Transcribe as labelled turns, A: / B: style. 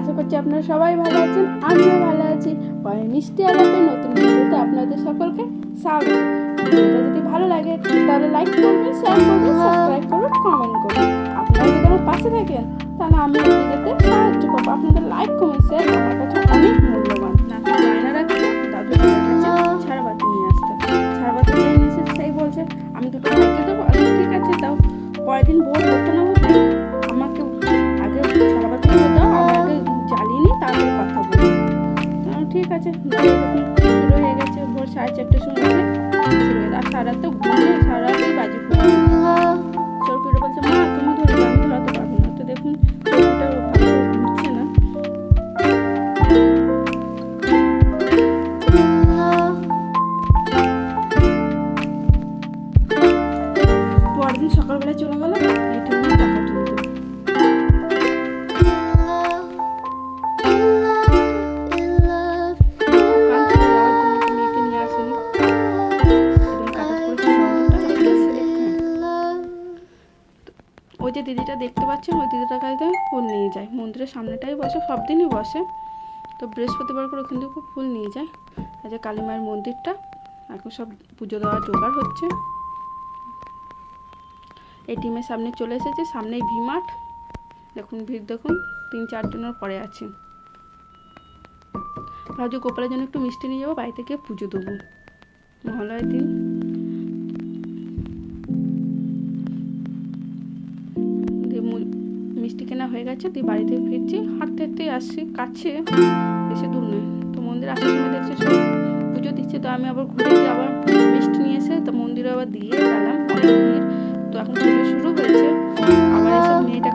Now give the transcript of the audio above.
A: আশা করছি আপনারা সবাই ভালো আছেন, আমিও ভালো আছি। পরে মিষ্টি আলাপে নতুন ভিডিওতে আপনাদের সকলকে স্বাগত। ভিডিওটা যদি ভালো লাগে তাহলে লাইক করবেন, শেয়ার করবেন, সাবস্ক্রাইব করবেন, কমেন্ট করবেন। আপনারা যদি আমার পাশে থাকেন তাহলে আমি এগিয়ে যেতে সাহায্য করবো। আপনাদের লাইক কমেন্ট শেয়ার আমার কাছে অনেক মূল্যবান। নাকি বায়না রাখছে দাদু চলে গেছে ঝাড়বাতি নিয়ে আসতে। ঝাড়বাতি নিয়ে এসে সেই বলছে আমি দুটো ভাইকে দেবো। ঠিক আছে দাও। পরের দিন ভোর হতে না হতে আমাকে আগে ঝাড়বাতিগুলো দাও, আমি আগে জ্বালিয়ে নিই, তারপর কথা বলি। ঠিক আছে, শুরু হয়ে গেছে। ভোর 4:30টার সময় শুরু হয়ে গেছে। আর সারা রাত ঘুমিয়ে সারা রাতেই বাজি ফুটে। সরপিটা বলছে মা তুমি ধরে দাও, আমি ধরাতে পারবো না। তো দেখুন সরপিটা ভালো ঘুরছে না। পরের দিন সকালবেলা চলে গেল টাকা তুলতে। ওই যে দিদিটা দেখতে পাচ্ছেন, ওই দিদিটার কাছে ফুল নিয়ে যায়। মন্দিরের সামনেটাই বসে, সব দিনই বসে। তো বৃহস্পতিবার করে কিন্তু খুব ফুল নিয়ে যায়। এই যে কালী মায়ের মন্দিরটা এখন সব পুজো দেওয়ার জোগাড় হচ্ছে। এই টিমের সামনে চলে এসেছে, সামনেই ভি মাঠ। দেখুন ভিড় দেখুন, 3-4 জনের পরে আছে। ভাবছি গোপালের জন্য একটু মিষ্টি নিয়ে যাবো, বাড়ি থেকে পুজো দেবো মহালয়ের দিন। মিষ্টি কেনা হয়ে গেছে, দিয়ে বাড়ি থেকে ফিরছি। হাঁটতে হাঁটতেই আসছি, কাছে বেশি দূর নয়। তো মন্দির আসার সময় দেখছি সব পুজো দিচ্ছে। তো আমি আবার ঘুরে গিয়ে আবার মিষ্টি নিয়ে এসে তো মন্দিরে আবার দিয়ে গেলাম। অনেক ভিড়। তো এখন পুজো শুরু হয়েছে। আবার এসব মেয়েটা